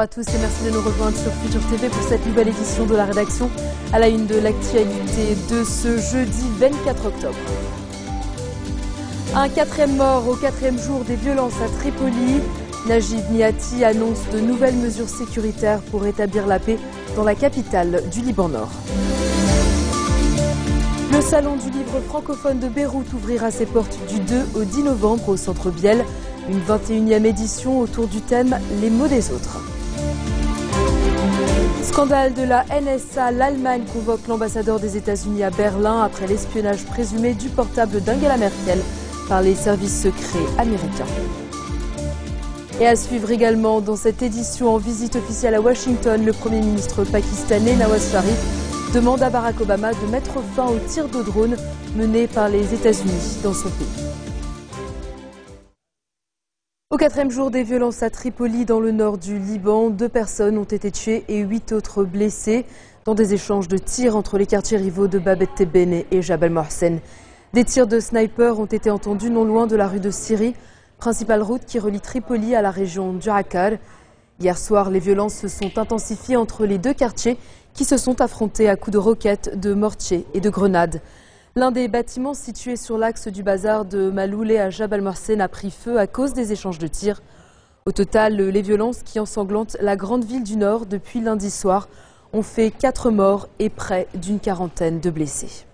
à tous et merci de nous rejoindre sur Futur TV pour cette nouvelle édition de la rédaction à la une de l'actualité de ce jeudi 24 octobre. Un quatrième mort au quatrième jour des violences à Tripoli. Najib Miati annonce de nouvelles mesures sécuritaires pour rétablir la paix dans la capitale du Liban Nord. Le Salon du livre francophone de Beyrouth ouvrira ses portes du 2 au 10 novembre au Centre Biel. Une 21e édition autour du thème « Les mots des autres ». Scandale de la NSA, l'Allemagne convoque l'ambassadeur des États-Unis à Berlin après l'espionnage présumé du portable d'Angela Merkel par les services secrets américains. Et à suivre également dans cette édition en visite officielle à Washington, le Premier ministre pakistanais Nawaz Sharif demande à Barack Obama de mettre fin aux tirs de drones menés par les États-Unis dans son pays. Au quatrième jour des violences à Tripoli, dans le nord du Liban, 2 personnes ont été tuées et 8 autres blessées dans des échanges de tirs entre les quartiers rivaux de Bab et-Tebene et Jabal Mohsen. Des tirs de snipers ont été entendus non loin de la rue de Syrie, principale route qui relie Tripoli à la région du Akkar. Hier soir, les violences se sont intensifiées entre les 2 quartiers qui se sont affrontés à coups de roquettes, de mortiers et de grenades. L'un des bâtiments situés sur l'axe du bazar de Maloulé à Jabal Mohsen a pris feu à cause des échanges de tirs. Au total, les violences qui ensanglantent la grande ville du Nord depuis lundi soir ont fait 4 morts et près d'une quarantaine de blessés.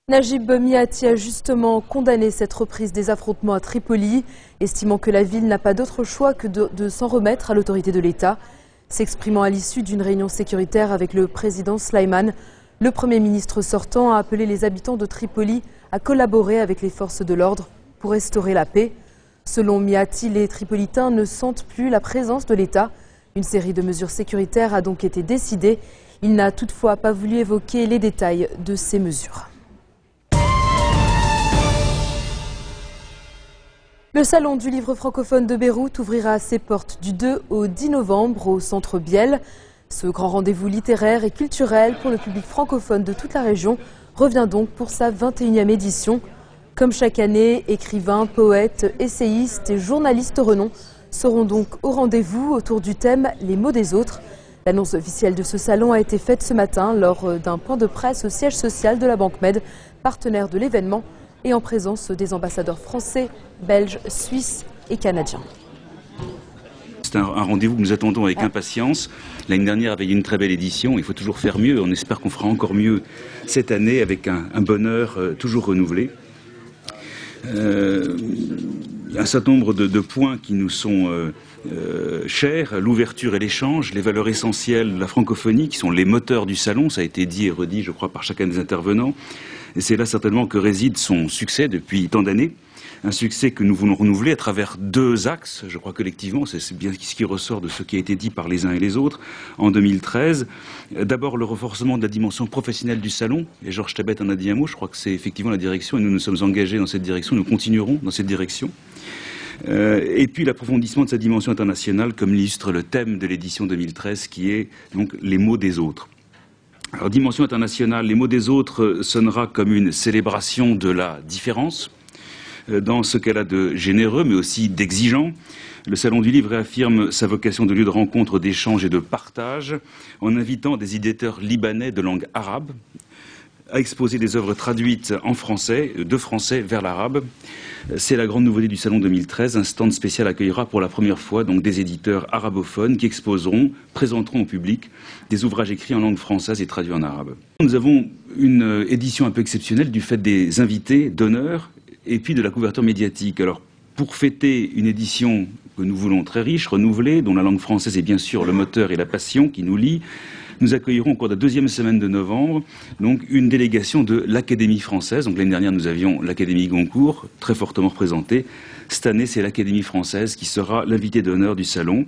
Najib Miati a justement condamné cette reprise des affrontements à Tripoli, estimant que la ville n'a pas d'autre choix que de s'en remettre à l'autorité de l'État. S'exprimant à l'issue d'une réunion sécuritaire avec le président Slimane, le Premier ministre sortant a appelé les habitants de Tripoli à collaborer avec les forces de l'ordre pour restaurer la paix. Selon Miati, les Tripolitains ne sentent plus la présence de l'État. Une série de mesures sécuritaires a donc été décidée. Il n'a toutefois pas voulu évoquer les détails de ces mesures. Le Salon du livre francophone de Beyrouth ouvrira ses portes du 2 au 10 novembre au Centre Biel. Ce grand rendez-vous littéraire et culturel pour le public francophone de toute la région revient donc pour sa 21e édition. Comme chaque année, écrivains, poètes, essayistes et journalistes de renom seront donc au rendez-vous autour du thème « Les mots des autres ». L'annonce officielle de ce salon a été faite ce matin lors d'un point de presse au siège social de la Banque Med, partenaire de l'événement, et en présence des ambassadeurs français, belges, suisses et canadiens. C'est un rendez-vous que nous attendons avec impatience. L'année dernière avait une très belle édition, il faut toujours faire mieux. On espère qu'on fera encore mieux cette année avec un bonheur toujours renouvelé. Un certain nombre de points qui nous sont chers, l'ouverture et l'échange, les valeurs essentielles de la francophonie qui sont les moteurs du salon, ça a été dit et redit je crois par chacun des intervenants. Et c'est là certainement que réside son succès depuis tant d'années. Un succès que nous voulons renouveler à travers 2 axes, je crois collectivement, c'est bien ce qui ressort de ce qui a été dit par les uns et les autres en 2013. D'abord le renforcement de la dimension professionnelle du salon, et Georges Tabet en a dit un mot, je crois que c'est effectivement la direction, et nous nous sommes engagés dans cette direction, nous continuerons dans cette direction. Et puis l'approfondissement de sa dimension internationale, comme l'illustre le thème de l'édition 2013, qui est donc les mots des autres. Alors dimension internationale, les mots des autres sonnera comme une célébration de la différence, dans ce qu'elle a de généreux, mais aussi d'exigeant. Le Salon du Livre réaffirme sa vocation de lieu de rencontre, d'échange et de partage, en invitant des éditeurs libanais de langue arabe à exposer des œuvres traduites en français, de français vers l'arabe. C'est la grande nouveauté du Salon 2013. Un stand spécial accueillera pour la première fois donc des éditeurs arabophones qui exposeront, présenteront au public des ouvrages écrits en langue française et traduits en arabe. Nous avons une édition un peu exceptionnelle du fait des invités d'honneur et puis de la couverture médiatique. Alors, pour fêter une édition que nous voulons très riche, renouvelée, dont la langue française est bien sûr le moteur et la passion qui nous lient, nous accueillerons au cours de la 2e semaine de novembre donc une délégation de l'Académie française. Donc l'année dernière, nous avions l'Académie Goncourt, très fortement représentée. Cette année, c'est l'Académie française qui sera l'invitée d'honneur du salon.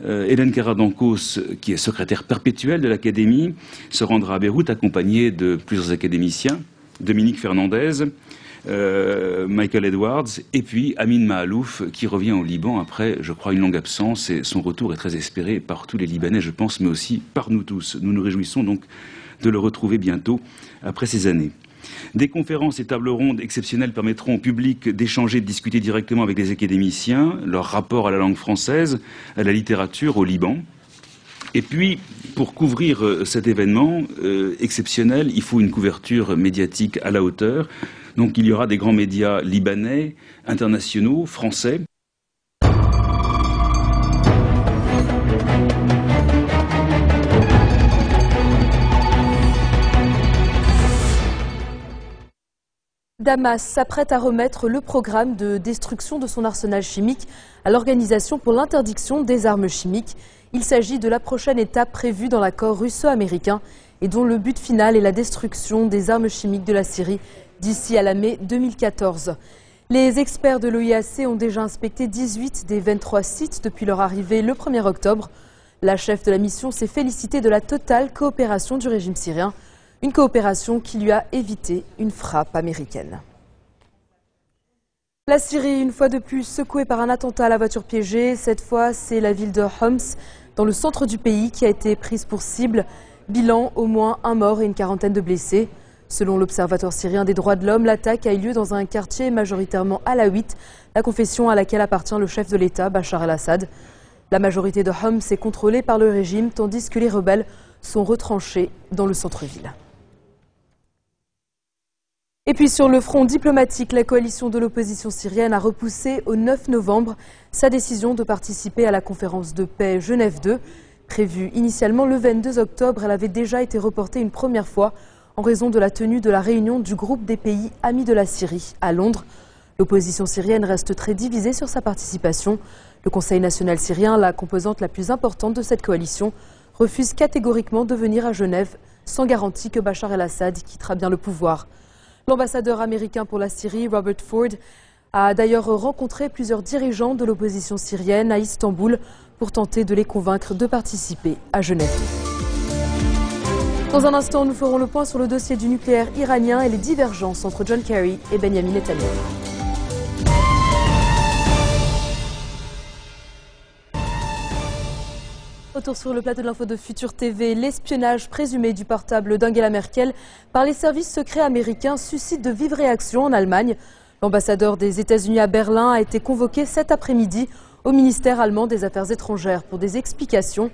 Hélène Carradancos, qui est secrétaire perpétuelle de l'Académie, se rendra à Beyrouth accompagnée de plusieurs académiciens, Dominique Fernandez, Michael Edwards, et puis Amin Mahalouf, qui revient au Liban après, je crois, une longue absence, et son retour est très espéré par tous les Libanais, je pense, mais aussi par nous tous. Nous nous réjouissons donc de le retrouver bientôt après ces années. Des conférences et tables rondes exceptionnelles permettront au public d'échanger, de discuter directement avec les académiciens, leur rapport à la langue française, à la littérature, au Liban. Et puis, pour couvrir cet événement exceptionnel, il faut une couverture médiatique à la hauteur. Donc il y aura des grands médias libanais, internationaux, français. Damas s'apprête à remettre le programme de destruction de son arsenal chimique à l'Organisation pour l'interdiction des armes chimiques. Il s'agit de la prochaine étape prévue dans l'accord russo-américain et dont le but final est la destruction des armes chimiques de la Syrie d'ici à la mai 2014. Les experts de l'OIAC ont déjà inspecté 18 des 23 sites depuis leur arrivée le 1er octobre. La chef de la mission s'est félicitée de la totale coopération du régime syrien. Une coopération qui lui a évité une frappe américaine. La Syrie, une fois de plus, secouée par un attentat à la voiture piégée. Cette fois, c'est la ville de Homs, dans le centre du pays, qui a été prise pour cible. Bilan, au moins un mort et une quarantaine de blessés. Selon l'Observatoire syrien des droits de l'homme, l'attaque a eu lieu dans un quartier majoritairement alaouite, la confession à laquelle appartient le chef de l'État, Bachar el-Assad. La majorité de Homs est contrôlée par le régime, tandis que les rebelles sont retranchés dans le centre-ville. Et puis sur le front diplomatique, la coalition de l'opposition syrienne a repoussé au 9 novembre sa décision de participer à la conférence de paix Genève 2. Prévue initialement le 22 octobre, elle avait déjà été reportée une première fois en raison de la tenue de la réunion du groupe des pays amis de la Syrie à Londres. L'opposition syrienne reste très divisée sur sa participation. Le Conseil national syrien, la composante la plus importante de cette coalition, refuse catégoriquement de venir à Genève sans garantie que Bachar el-Assad quittera bien le pouvoir. L'ambassadeur américain pour la Syrie, Robert Ford, a d'ailleurs rencontré plusieurs dirigeants de l'opposition syrienne à Istanbul pour tenter de les convaincre de participer à Genève. Dans un instant, nous ferons le point sur le dossier du nucléaire iranien et les divergences entre John Kerry et Benjamin Netanyahu. Retour sur le plateau de l'info de Futur TV, l'espionnage présumé du portable d'Angela Merkel par les services secrets américains suscite de vives réactions en Allemagne. L'ambassadeur des États-Unis à Berlin a été convoqué cet après-midi au ministère allemand des Affaires étrangères pour des explications.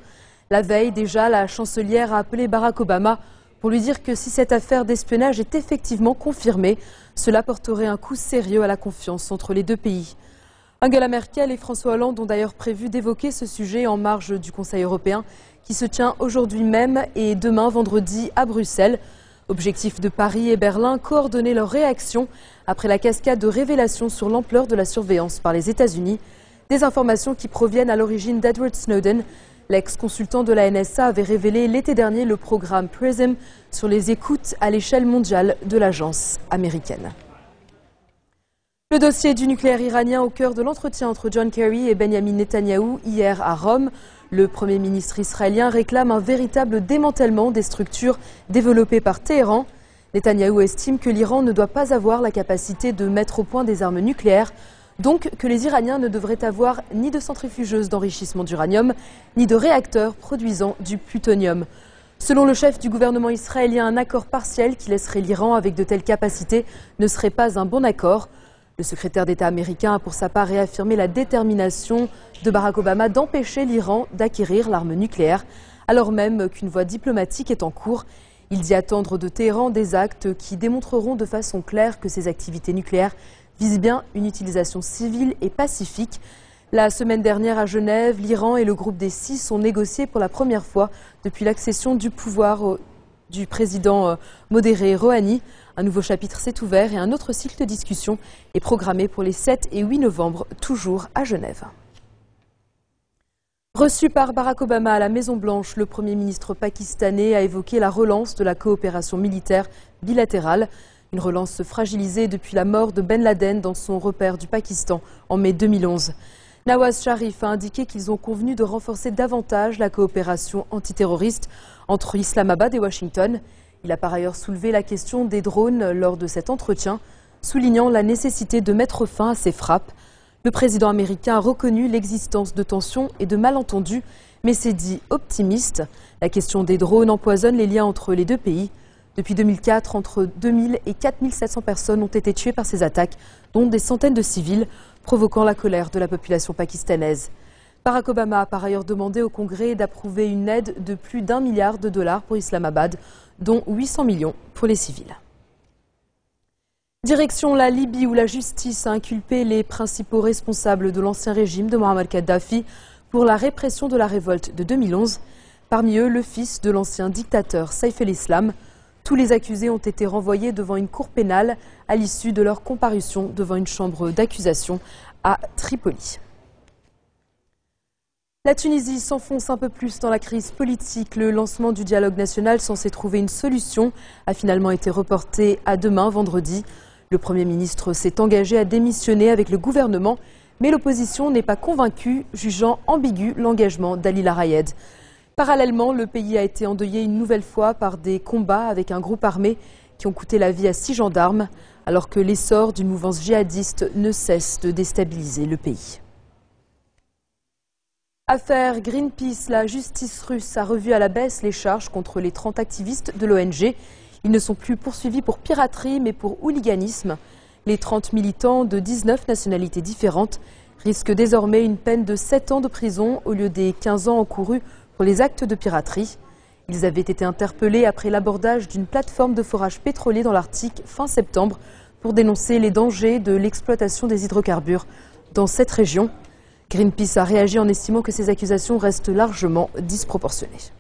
La veille déjà, la chancelière a appelé Barack Obama pour lui dire que si cette affaire d'espionnage est effectivement confirmée, cela porterait un coup sérieux à la confiance entre les deux pays. Angela Merkel et François Hollande ont d'ailleurs prévu d'évoquer ce sujet en marge du Conseil européen qui se tient aujourd'hui même et demain vendredi à Bruxelles. Objectif de Paris et Berlin, coordonner leurs réactions après la cascade de révélations sur l'ampleur de la surveillance par les États-Unis. Des informations qui proviennent à l'origine d'Edward Snowden. L'ex-consultant de la NSA avait révélé l'été dernier le programme PRISM sur les écoutes à l'échelle mondiale de l'agence américaine. Le dossier du nucléaire iranien au cœur de l'entretien entre John Kerry et Benjamin Netanyahu hier à Rome. Le Premier ministre israélien réclame un véritable démantèlement des structures développées par Téhéran. Netanyahu estime que l'Iran ne doit pas avoir la capacité de mettre au point des armes nucléaires, donc que les Iraniens ne devraient avoir ni de centrifugeuses d'enrichissement d'uranium, ni de réacteurs produisant du plutonium. Selon le chef du gouvernement israélien, un accord partiel qui laisserait l'Iran avec de telles capacités ne serait pas un bon accord. Le secrétaire d'État américain a pour sa part réaffirmé la détermination de Barack Obama d'empêcher l'Iran d'acquérir l'arme nucléaire, alors même qu'une voie diplomatique est en cours. Il dit attendre de Téhéran des actes qui démontreront de façon claire que ces activités nucléaires visent bien une utilisation civile et pacifique. La semaine dernière à Genève, l'Iran et le groupe des 6 ont négocié pour la première fois depuis l'accession du pouvoir du président modéré Rouhani. Un nouveau chapitre s'est ouvert et un autre cycle de discussion est programmé pour les 7 et 8 novembre, toujours à Genève. Reçu par Barack Obama à la Maison-Blanche, le Premier ministre pakistanais a évoqué la relance de la coopération militaire bilatérale. Une relance fragilisée depuis la mort de Ben Laden dans son repère du Pakistan en mai 2011. Nawaz Sharif a indiqué qu'ils ont convenu de renforcer davantage la coopération antiterroriste entre Islamabad et Washington. Il a par ailleurs soulevé la question des drones lors de cet entretien, soulignant la nécessité de mettre fin à ces frappes. Le président américain a reconnu l'existence de tensions et de malentendus, mais s'est dit optimiste. La question des drones empoisonne les liens entre les deux pays. Depuis 2004, entre 2000 et 4700 personnes ont été tuées par ces attaques, dont des centaines de civils, provoquant la colère de la population pakistanaise. Barack Obama a par ailleurs demandé au Congrès d'approuver une aide de plus d'1 milliard de dollars pour Islamabad, dont 800 millions pour les civils. Direction la Libye où la justice a inculpé les principaux responsables de l'ancien régime de Mohamed Kadhafi pour la répression de la révolte de 2011. Parmi eux, le fils de l'ancien dictateur Saïf el-Islam. Tous les accusés ont été renvoyés devant une cour pénale à l'issue de leur comparution devant une chambre d'accusation à Tripoli. La Tunisie s'enfonce un peu plus dans la crise politique. Le lancement du dialogue national censé trouver une solution a finalement été reporté à demain, vendredi. Le Premier ministre s'est engagé à démissionner avec le gouvernement, mais l'opposition n'est pas convaincue, jugeant ambigu l'engagement d'Ali Larayed. Parallèlement, le pays a été endeuillé une nouvelle fois par des combats avec un groupe armé qui ont coûté la vie à 6 gendarmes, alors que l'essor d'une mouvance djihadiste ne cesse de déstabiliser le pays. Affaire Greenpeace, la justice russe a revu à la baisse les charges contre les 30 activistes de l'ONG. Ils ne sont plus poursuivis pour piraterie, mais pour hooliganisme. Les 30 militants de 19 nationalités différentes risquent désormais une peine de 7 ans de prison au lieu des 15 ans encourus pour les actes de piraterie. Ils avaient été interpellés après l'abordage d'une plateforme de forage pétrolier dans l'Arctique fin septembre pour dénoncer les dangers de l'exploitation des hydrocarbures dans cette région. Greenpeace a réagi en estimant que ces accusations restent largement disproportionnées.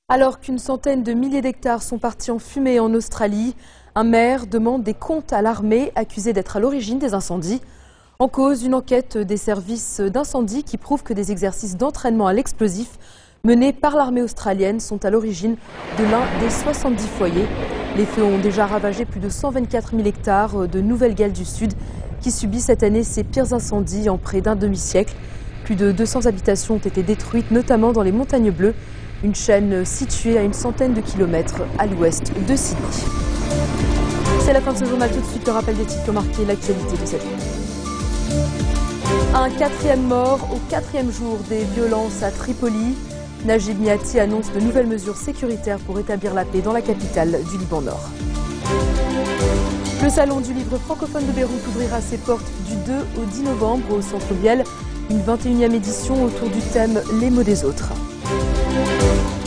Alors qu'une centaine de milliers d'hectares sont partis en fumée en Australie, un maire demande des comptes à l'armée accusée d'être à l'origine des incendies. En cause, une enquête des services d'incendie qui prouve que des exercices d'entraînement à l'explosif menés par l'armée australienne sont à l'origine de l'un des 70 foyers. Les feux ont déjà ravagé plus de 124 000 hectares de Nouvelle-Galles du Sud qui subit cette année ses pires incendies en près d'un demi-siècle. Plus de 200 habitations ont été détruites, notamment dans les Montagnes Bleues, une chaîne située à une centaine de kilomètres à l'ouest de Sydney. C'est la fin de ce journal. Tout de suite, le rappel des titres qui ont marqué l'actualité de cette journée. Un 4e mort au 4e jour des violences à Tripoli. Najib Miati annonce de nouvelles mesures sécuritaires pour rétablir la paix dans la capitale du Liban Nord. Le salon du livre francophone de Beyrouth ouvrira ses portes du 2 au 10 novembre au Centre Biel. Une 21e édition autour du thème « Les mots des autres ».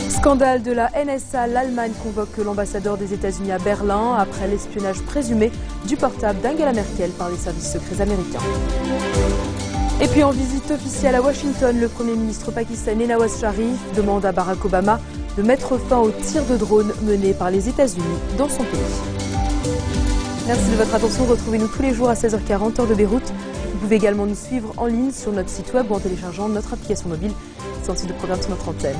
Scandale de la NSA, l'Allemagne convoque l'ambassadeur des États-Unis à Berlin après l'espionnage présumé du portable d'Angela Merkel par les services secrets américains. Et puis en visite officielle à Washington, le Premier ministre pakistanais Nawaz Sharif demande à Barack Obama de mettre fin aux tirs de drones menés par les États-Unis dans son pays. Merci de votre attention. Retrouvez-nous tous les jours à 16h40 heure de Beyrouth. Vous pouvez également nous suivre en ligne sur notre site web ou en téléchargeant notre application mobile. C'est un site de programme sur notre antenne.